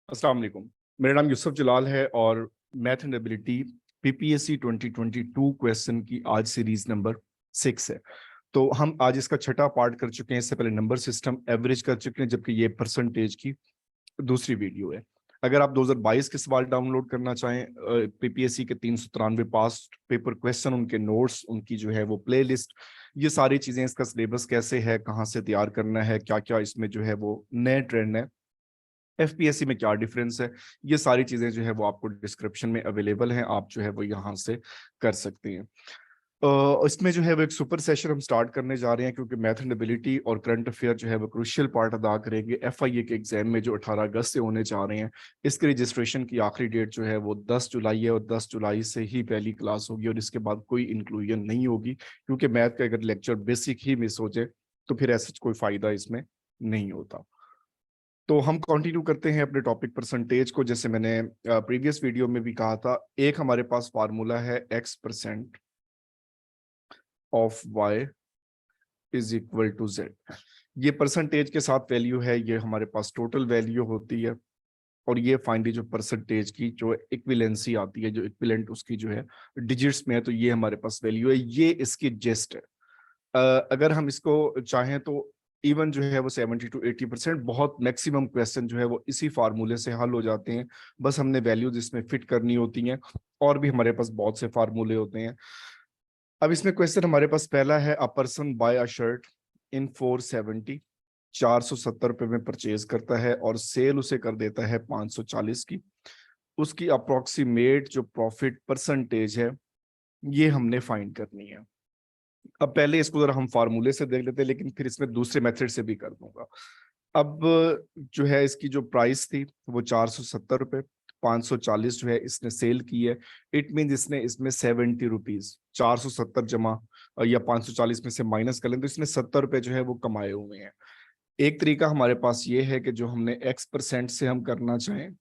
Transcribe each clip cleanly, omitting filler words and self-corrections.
अस्सलाम वालेकुम। मेरा नाम यूसुफ जलाल है और math and ability PPSC 2022 question की आज सीरीज नंबर 6 है। तो हम आज इसका छठा पार्ट कर चुके हैं। इससे पहले नंबर सिस्टम एवरेज कर चुके हैं, जबकि ये परसेंटेज की दूसरी वीडियो है। अगर आप 2022 के सवाल डाउनलोड करना चाहें, पीपीएससी के 393 पास्ट पेपर क्वेश्चन, उनके नोट्स, उनकी जो है वो प्लेलिस्ट, ये सारी चीजें, इसका सिलेबस कैसे है, कहाँ से तैयार करना है, क्या क्या इसमें जो है वो नए ट्रेंड है, एफपीएससी में क्या डिफरेंस है, ये सारी चीजें जो है वो आपको डिस्क्रिप्शन में अवेलेबल हैं। आप जो है वो यहाँ से कर सकते हैं। इसमें जो है वो एक सुपर सेशन हम स्टार्ट करने जा रहे हैं, क्योंकि मैथ एंड एबिलिटी और करंट अफेयर जो है वो क्रूशियल पार्ट अदा करेंगे एफआईए के एग्जाम में, जो 18 अगस्त से होने जा रहे हैं। इसके रजिस्ट्रेशन की आखिरी डेट जो है वो 10 जुलाई है, और 10 जुलाई से ही पहली क्लास होगी और इसके बाद कोई इंक्लूजन नहीं होगी, क्योंकि मैथ का अगर लेक्चर बेसिक ही मिस हो जाए तो फिर ऐसा कोई फायदा इसमें नहीं होता। तो हम कंटिन्यू करते हैं अपने टॉपिक परसेंटेज को। जैसे मैंने प्रीवियस वीडियो में भी कहा था, एक हमारे पास फार्मूला है x% of y is equal to z। ये परसेंटेज के साथ वैल्यू है, ये हमारे पास टोटल वैल्यू होती है। और ये फाइनली जो परसेंटेज की जो इक्विलेंसी आती है, जो इक्विलेंट उसकी जो है डिजिट्स में है, तो ये हमारे पास वैल्यू है, ये इसकी जेस्ट है। अगर हम इसको चाहें तो इवन जो है वो 70 to 80% बहुत मैक्सिमम क्वेश्चन जो है वो इसी फार्मूले से हल हो जाते हैं। बस हमने वैल्यूज इसमें फिट करनी होती हैं, और भी हमारे पास बहुत से फार्मूले होते हैं। अब इसमें क्वेश्चन हमारे पास पहला है, a person by a shirt in 470, 470 रुपए में परचेज करता है और सेल उसे कर देता है 540 की। उसकी अप्रोक्सीमेट जो प्रॉफिट परसेंटेज है, ये हमने फाइंड करनी है। अब पहले इसको जरा हम फार्मूले से देख लेते हैं, लेकिन फिर इसमें दूसरे मेथड से भी कर दूंगा। अब जो है इसकी जो प्राइस थी वो 470 रुपए, 540 जो है इसने सेल की है। इट मीन इसने इसमें 70 रुपीज, 470 जमा या 540 में से माइनस कर लें तो इसने 70 रुपए जो है वो कमाए हुए हैं। एक तरीका हमारे पास ये है कि जो हमने x% से हम करना चाहें,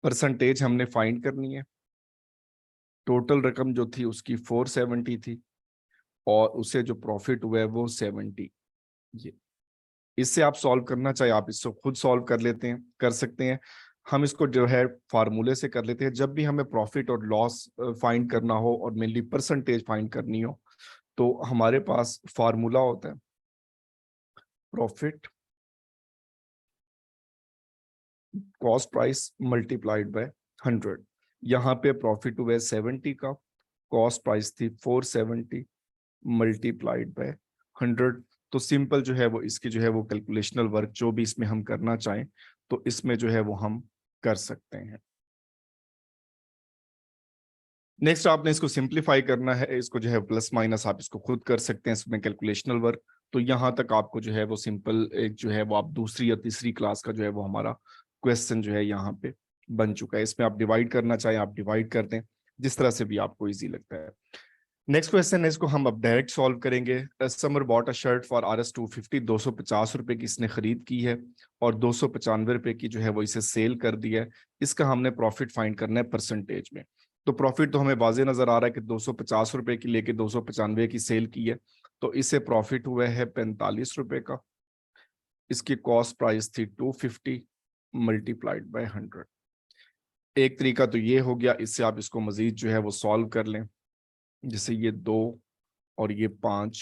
परसेंटेज हमने फाइंड करनी है। टोटल रकम जो थी उसकी 470 थी, और उसे जो प्रॉफिट हुआ है वो 70। ये इससे आप सॉल्व करना चाहे आप इसको खुद सॉल्व कर लेते हैं, कर सकते हैं। हम इसको जो है फार्मूले से कर लेते हैं। जब भी हमें प्रॉफिट और लॉस फाइंड करना हो और मेनली परसेंटेज फाइंड करनी हो, तो हमारे पास फार्मूला होता है profit cost price multiplied by 100। यहाँ पे प्रॉफिट हुआ 70 का, कॉस्ट प्राइस थी 470 मल्टीप्लाइड बाय 100। तो सिंपल जो है वो इसकी जो है वो कैलकुलेशनल वर्क जो भी इसमें हम करना चाहें तो इसमें जो है वो हम कर सकते हैं। नेक्स्ट आपने इसको सिंप्लीफाई करना है, इसको जो है प्लस माइनस आप इसको खुद कर सकते हैं, इसमें कैलकुलेशनल वर्क। तो यहाँ तक आपको जो है वो सिंपल एक जो है वो आप दूसरी या तीसरी क्लास का जो है वो हमारा क्वेश्चन जो है यहाँ पे बन चुका है। इसमें आप डिवाइड करना चाहें आप डिवाइड कर दें, जिस तरह से भी आपको इजी लगता है। नेक्स्ट क्वेश्चन है, इसको हम अब डायरेक्ट सॉल्व करेंगे। Summer bought a shirt for RS 250, 250 रुपए की इसने खरीद की है और 295 रुपए की जो है वो इसे सेल कर दिया है। इसका हमने प्रॉफिट फाइंड करना है परसेंटेज में। तो प्रॉफिट तो हमें वाजे नजर आ रहा है कि 250 रुपए की लेके 295 की सेल की है, तो इसे प्रॉफिट हुआ है 45 रुपए का। इसकी कॉस्ट प्राइस थी 250 मल्टीप्लाइड बाय 100। एक तरीका तो ये हो गया, इससे आप इसको मजीद जो है वो सॉल्व कर लें। जैसे ये 2 और ये 5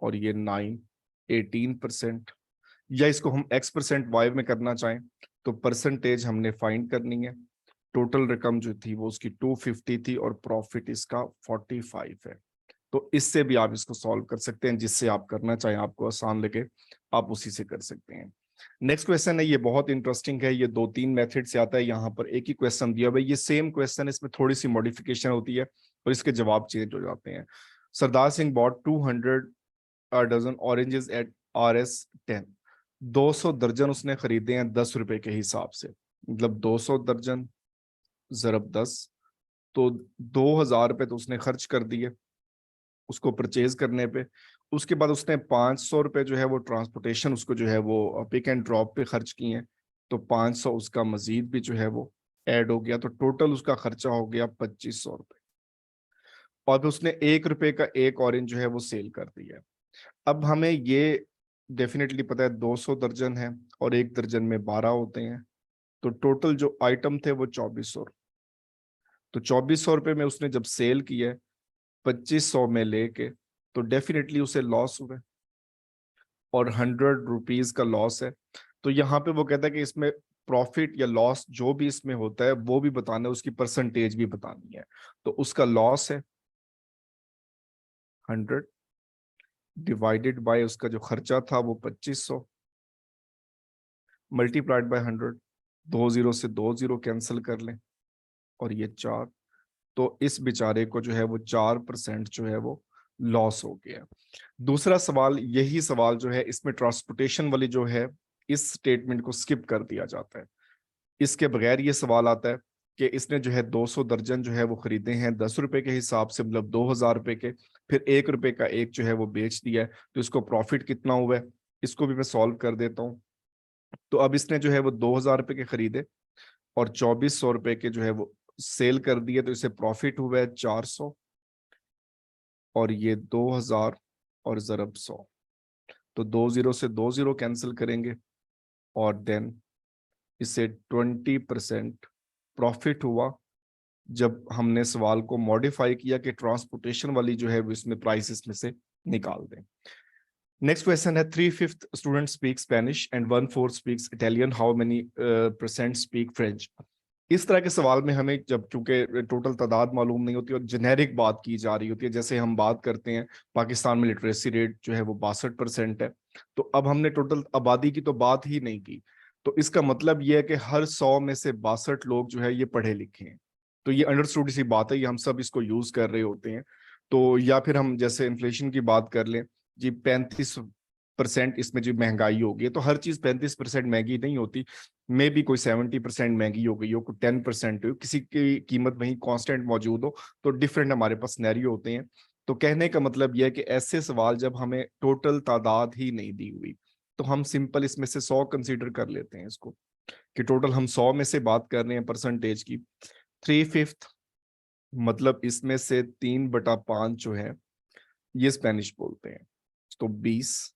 और ये 9, 18%। या इसको हम x% y में करना चाहें तो परसेंटेज हमने फाइंड करनी है। टोटल रकम जो थी वो उसकी 250 थी और प्रॉफिट इसका 45 है। तो इससे भी आप इसको सॉल्व कर सकते हैं, जिससे आप करना चाहें, आपको आसान लगे आप उसी से कर सकते हैं। नेक्स्ट क्वेश्चन है, ये बहुत इंटरेस्टिंग है। ये 2-3 मेथड से आता है। यहाँ पर एक ही क्वेश्चन दिया हुआ है, ये सेम क्वेश्चन, इसमें थोड़ी सी मॉडिफिकेशन होती है और इसके जवाब चेंज हो जाते हैं। Sardar Singh bought 200 dozen oranges at RS 10। 200 दर्जन उसने खरीदे हैं 10 रुपए के हिसाब से, मतलब 200 दर्जन ज़रब 10, तो 2000 रुपए तो उसने खर्च कर दिए उसको परचेज करने पे। उसके बाद उसने 500 रुपए जो है वो ट्रांसपोर्टेशन उसको जो है वो पिक एंड ड्रॉप पे खर्च किए हैं, तो 500 उसका मजीद भी जो है वो ऐड हो गया, तो टोटल उसका खर्चा हो गया 2500 रुपए। और फिर उसने 1 रुपए का एक ऑरेंज जो है वो सेल कर दिया। अब हमें ये डेफिनेटली पता है 200 दर्जन है और एक दर्जन में 12 होते हैं, तो टोटल जो आइटम थे वो 2400। तो 2400 रुपये में उसने जब सेल किया 2500 में लेके, तो डेफिनेटली उसे लॉस हुआ और 100 रुपीज का लॉस है। तो यहाँ पे वो कहता है कि इसमें प्रॉफिट या लॉस जो भी इसमें होता है वो भी बताना है, उसकी परसेंटेज भी बतानी है। तो उसका लॉस है 100 डिवाइडेड बाय उसका जो खर्चा था वो 2500 मल्टीप्लाइड बाय 100। 2 जीरो से 2 जीरो कैंसिल कर लें और ये 4। तो इस बेचारे को जो है वो 4% जो है वो लॉस हो गया। दूसरा सवाल, यही सवाल जो है इसमें ट्रांसपोर्टेशन वाली जो है इस स्टेटमेंट को स्किप कर दिया जाता है। इसके बगैर ये सवाल आता है कि इसने जो है 200 दर्जन जो है वो खरीदे हैं 10 रुपए के हिसाब से, मतलब 2000 रुपए के, फिर 1 रुपए का एक जो है वो बेच दिया है, तो इसको प्रॉफिट कितना हुआ है इसको भी मैं सॉल्व कर देता हूँ। तो अब इसने जो है वो 2000 रुपए के खरीदे और 2400 रुपए के जो है वो सेल कर दिए, तो इसे प्रॉफिट हुआ है 400 और ये 2000 और ज़रब 100। तो 2 जीरो से 2 जीरो कैंसिल करेंगे और देन इसे 20% प्रॉफिट हुआ जब हमने सवाल को मॉडिफाई किया कि ट्रांसपोर्टेशन वाली जो है वो इसमें प्राइस इसमें से निकाल दें। नेक्स्ट क्वेश्चन है 3/5 student speak Spanish and 1/4 speaks Italian, how many percent speak French. इस तरह के सवाल में हमें जब चूंकि टोटल तादाद मालूम नहीं होती और जेनेरिक बात की जा रही होती है, जैसे हम बात करते हैं पाकिस्तान में लिटरेसी रेट जो है वो 62% है, तो अब हमने टोटल आबादी की तो बात ही नहीं की, तो इसका मतलब ये है कि हर 100 में से 62 लोग जो है ये पढ़े लिखे हैं। तो ये अंडरस्टूड सी बात है, ये हम सब इसको यूज कर रहे होते हैं। तो या फिर हम जैसे इन्फ्लेशन की बात कर लें जी, 35% इसमें जो महंगाई होगी है, तो हर चीज 35% महंगी नहीं होती, मे भी कोई 70% महंगी हो गई हो, कोई 10% हो, किसी की कीमत वहीं कांस्टेंट मौजूद हो, तो डिफरेंट हमारे पास सिनेरियो होते हैं। तो कहने का मतलब यह है कि ऐसे सवाल जब हमें टोटल तादाद ही नहीं दी हुई, तो हम सिंपल इसमें से 100 कंसीडर कर लेते हैं इसको, कि टोटल हम 100 में से बात कर रहे हैं परसेंटेज की। 3/5 मतलब इसमें से 3/5 जो है ये स्पेनिश बोलते हैं, तो 20,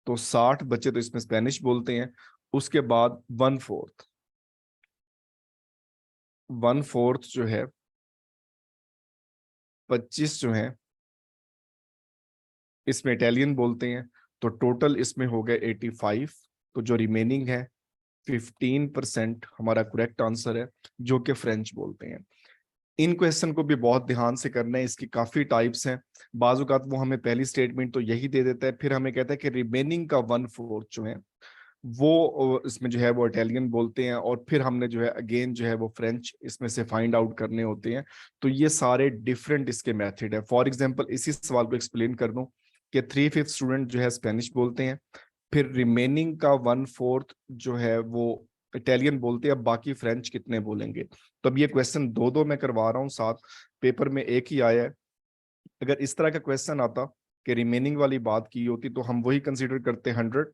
तो 60 बच्चे तो इसमें स्पेनिश बोलते हैं। उसके बाद 1/4, 1/4 जो है 25 जो है इसमें इटालियन बोलते हैं, तो टोटल इसमें हो गए 85। तो जो रिमेनिंग है 15% हमारा करेक्ट आंसर है, जो कि फ्रेंच बोलते हैं। इन क्वेश्चन को भी बहुत ध्यान से करना है, इसकी काफी टाइप्स हैं। बाजुकात वो हमें पहली स्टेटमेंट तो यही दे देता है, फिर हमें कहता है कि रिमेनिंग का 1/4 जो है वो इसमें जो है वो इटालियन बोलते हैं, और फिर हमने जो है अगेन जो है वो फ्रेंच इसमें से फाइंड आउट करने होते हैं। तो ये सारे डिफरेंट इसके मेथड है। फॉर एग्जांपल इसी सवाल को एक्सप्लेन कर दूं कि 3/5 स्टूडेंट जो है स्पेनिश बोलते हैं, फिर रिमेनिंग का 1/4 जो है वो इटालियन बोलते हैं, अब बाकी फ्रेंच कितने बोलेंगे। तो अब ये क्वेश्चन दो दो मैं करवा रहा हूँ, साथ पेपर में एक ही आया है। अगर इस तरह का क्वेश्चन आता कि रिमेनिंग वाली बात की होती तो हम वही कंसीडर करते 100।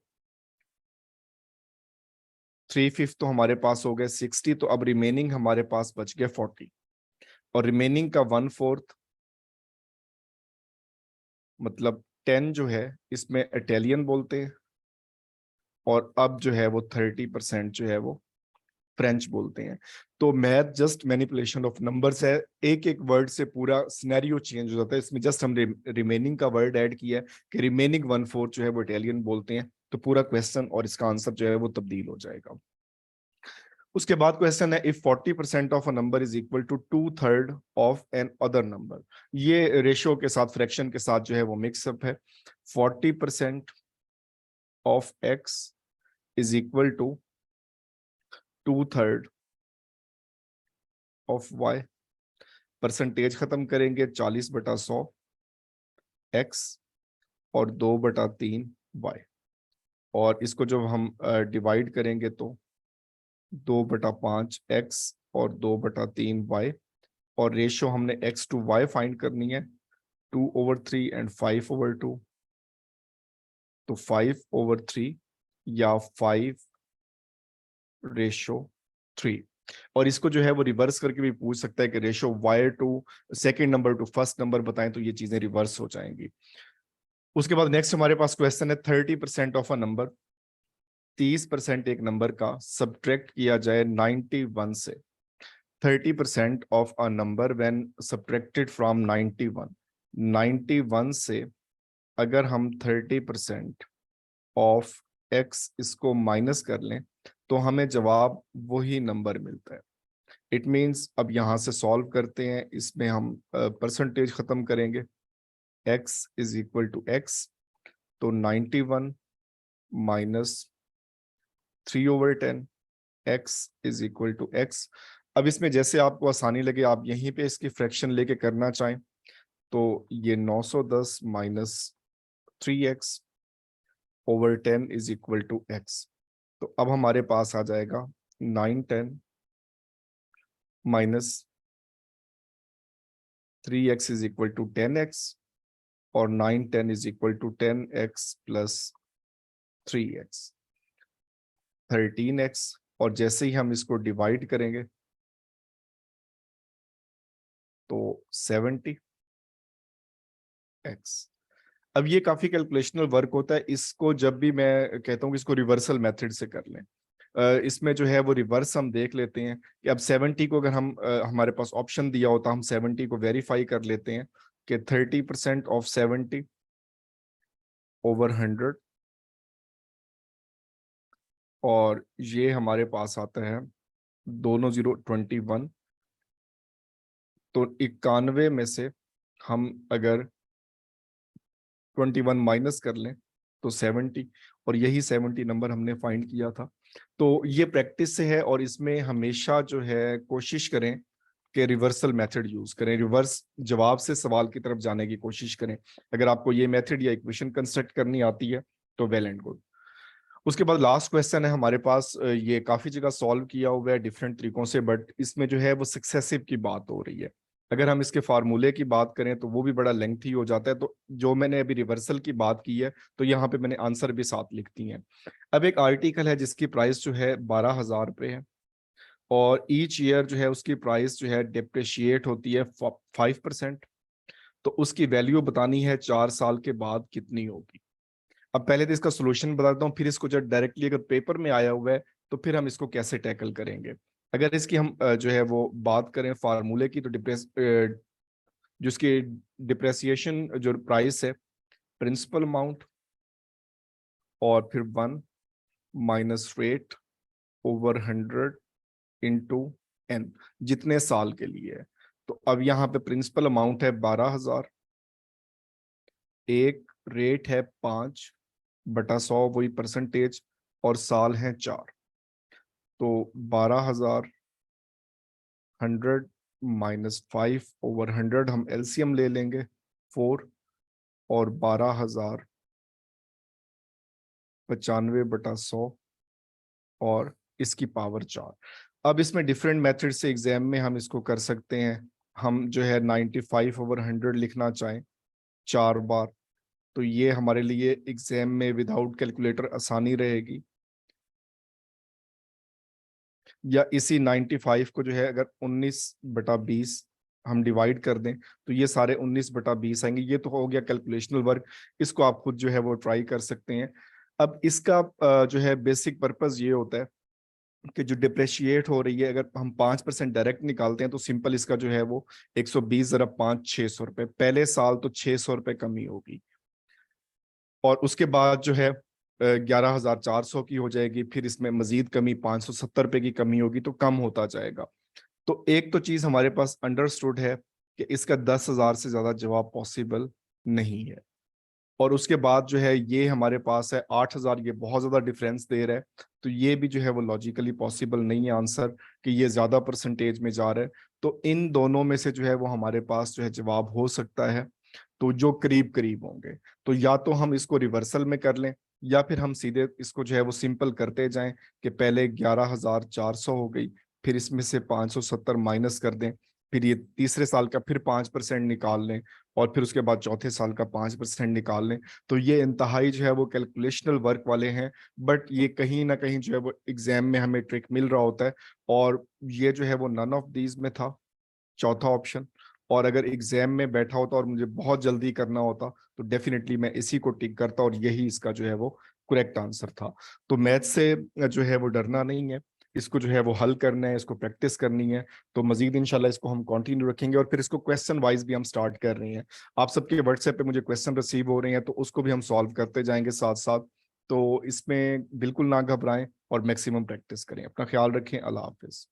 3/5 तो हमारे पास हो गए 60, तो अब रिमेनिंग हमारे पास बच गया 40, और रिमेनिंग का 1/4 मतलब 10 जो है इसमें इटालियन बोलते हैं, और अब जो है वो 30% जो है वो फ्रेंच बोलते हैं। तो math just manipulation of numbers है, एक एक वर्ड से पूरा सिनेरियो चेंज हो जाता है। इसमें जस्ट हम रिमेनिंग का वर्ड ऐड किया है कि रिमेनिंग 1/4 जो है वो इटालियन बोलते हैं, तो पूरा क्वेश्चन और इसका आंसर जो है वो तब्दील हो जाएगा। उसके बाद क्वेश्चन है, if 40% of a number is equal to 2/3 of an other number. ये रेशियो के साथ फ्रैक्शन के साथ जो है वो मिक्सअप है। 40% of X is equal to 2/3 of Y. Percentage खत्म करेंगे 40/100 एक्स और 2/3 वाई, और इसको जब हम डिवाइड करेंगे तो 2/5 एक्स और 2/3 वाई, और रेशियो हमने एक्स टू वाई फाइंड करनी है, 2/3 एंड 5/2, तो 5/3 या 5/3। और इसको जो है वो रिवर्स करके भी पूछ सकता है कि ratio Y to second number to first number बताएं, तो ये चीजें रिवर्स हो जाएंगी। उसके बाद नेक्स्ट हमारे पास क्वेश्चन है 30% ऑफ अ नंबर, 30% एक नंबर का सब्ट्रैक्ट किया जाए 91 से। 30% of a number when subtracted from 91, 91 से अगर हम 30% ऑफ एक्स इसको माइनस कर लें तो हमें जवाब वही नंबर मिलता है। इट मीन्स अब यहां से सॉल्व करते हैं, इसमें हम परसेंटेज खत्म करेंगे। x is equal to X, तो 91 minus 3/10, x is equal to X. अब इसमें जैसे आपको आसानी लगे आप यहीं पे इसकी फ्रैक्शन लेके करना चाहें, तो ये 910 minus 3x/10 is equal to X. तो अब हमारे पास आ जाएगा 910 minus 3x is equal to 10x, और 910 is equal to 10x plus 3x, 13x। और जैसे ही हम इसको डिवाइड करेंगे तो 70x। अब ये काफी कैलकुलेशनल वर्क होता है, इसको जब भी मैं कहता हूँ कि इसको रिवर्सल मेथड से कर लें, इसमें जो है वो रिवर्स हम देख लेते हैं कि अब 70 को अगर हम हमारे पास ऑप्शन दिया होता, हम 70 को वेरीफाई कर लेते हैं कि 30% ऑफ 70 ओवर 100, और ये हमारे पास आता है दोनों 0, 21। तो 91 में से हम अगर 21 माइनस कर लें तो 70, और यही 70 नंबर हमने फाइंड किया था। तो ये प्रैक्टिस से है, और इसमें हमेशा जो है कोशिश करें कि रिवर्सल मेथड यूज करें, रिवर्स जवाब से सवाल की तरफ जाने की कोशिश करें। अगर आपको ये मेथड या इक्वेशन कंस्ट्रक्ट करनी आती है तो वेल एंड गुड। उसके बाद लास्ट क्वेश्चन है हमारे पास, ये काफी जगह सॉल्व किया हुआ है डिफरेंट तरीकों से, बट इसमें जो है वो सक्सेसिव की बात हो रही है। अगर हम इसके फार्मूले की बात करें तो वो भी बड़ा लेंथी हो जाता है, तो जो मैंने अभी रिवर्सल की बात की है तो यहाँ पे मैंने आंसर भी साथ लिख दी है। अब एक आर्टिकल है जिसकी प्राइस जो है 12,000 रुपये है, और ईच ईयर जो है उसकी प्राइस जो है डिप्रिशिएट होती है 5%। तो उसकी वैल्यू बतानी है 4 साल के बाद कितनी होगी। अब पहले तो इसका सोल्यूशन बताता हूँ, फिर इसको जब डायरेक्टली अगर पेपर में आया हुआ है तो फिर हम इसको कैसे टैकल करेंगे। अगर इसकी हम जो है वो बात करें फार्मूले की, तो जो इसकी डिप्रेसिएशन जो प्राइस है, प्रिंसिपल अमाउंट और फिर 1 minus rate over 100 into n, जितने साल के लिए है। तो अब यहाँ पे प्रिंसिपल अमाउंट है 12,000, एक रेट है 5/100 वही परसेंटेज, और साल है 4। तो 12,000 100 माइनस 5/100, हम एलसीएम ले लेंगे 4, और 12,000 95/100 और इसकी पावर 4। अब इसमें डिफरेंट मेथड से एग्जाम में हम इसको कर सकते हैं। हम जो है 95/100 लिखना चाहें 4 बार, तो ये हमारे लिए एग्जाम में विदाउट कैलकुलेटर आसानी रहेगी। या इसी 95 को जो है अगर 19/20 हम डिवाइड कर दें तो ये सारे 19/20 आएंगे। ये तो हो गया कैलकुलेशनल वर्क, इसको आप खुद जो है वो ट्राई कर सकते हैं। अब इसका जो है बेसिक पर्पस ये होता है कि जो डिप्रेशिएट हो रही है, अगर हम 5% डायरेक्ट निकालते हैं तो सिंपल इसका जो है वो 120 ज़रा 5 600 रुपए, पहले साल तो 600 रुपए कमी होगी, और उसके बाद जो है 11,400 की हो जाएगी, फिर इसमें मजीद कमी 570 रुपए की कमी होगी, तो कम होता जाएगा। तो एक तो चीज हमारे पास अंडरस्टूड है कि इसका 10,000 से ज्यादा जवाब पॉसिबल नहीं है। और उसके बाद जो है ये हमारे पास है 8,000, ये बहुत ज्यादा डिफरेंस दे रहा है, तो ये भी जो है वो लॉजिकली पॉसिबल नहीं है आंसर कि ये ज्यादा परसेंटेज में जा रहा है। तो इन दोनों में से जो है वो हमारे पास जो है जवाब हो सकता है, तो जो करीब करीब होंगे। तो या तो हम इसको रिवर्सल में कर लें, या फिर हम सीधे इसको जो है वो सिंपल करते जाएं कि पहले 11,400 हो गई, फिर इसमें से 570 माइनस कर दें, फिर ये तीसरे साल का फिर 5% निकाल लें, और फिर उसके बाद चौथे साल का 5% निकाल लें। तो ये इंतहाई जो है वो कैलकुलेशनल वर्क वाले हैं, बट ये कहीं ना कहीं जो है वो एग्जाम में हमें ट्रिक मिल रहा होता है, और ये जो है वो नन ऑफ दीज में था, चौथा ऑप्शन। और अगर एग्जाम में बैठा होता और मुझे बहुत जल्दी करना होता तो डेफिनेटली मैं इसी को टिक करता और यही इसका जो है वो करेक्ट आंसर था। तो मैथ से जो है वो डरना नहीं है, इसको जो है वो हल करना है, इसको प्रैक्टिस करनी है। तो मजीद इंशाल्लाह इसको हम कंटिन्यू रखेंगे और फिर इसको क्वेश्चन वाइज भी हम स्टार्ट कर रहे हैं। आप सबके व्हाट्सएप पे मुझे क्वेश्चन रिसीव हो रहे हैं तो उसको भी हम सॉल्व करते जाएंगे साथ साथ। तो इसमें बिल्कुल ना घबराएं और मैक्सिमम प्रैक्टिस करें। अपना ख्याल रखें। अल्लाह हाफिज।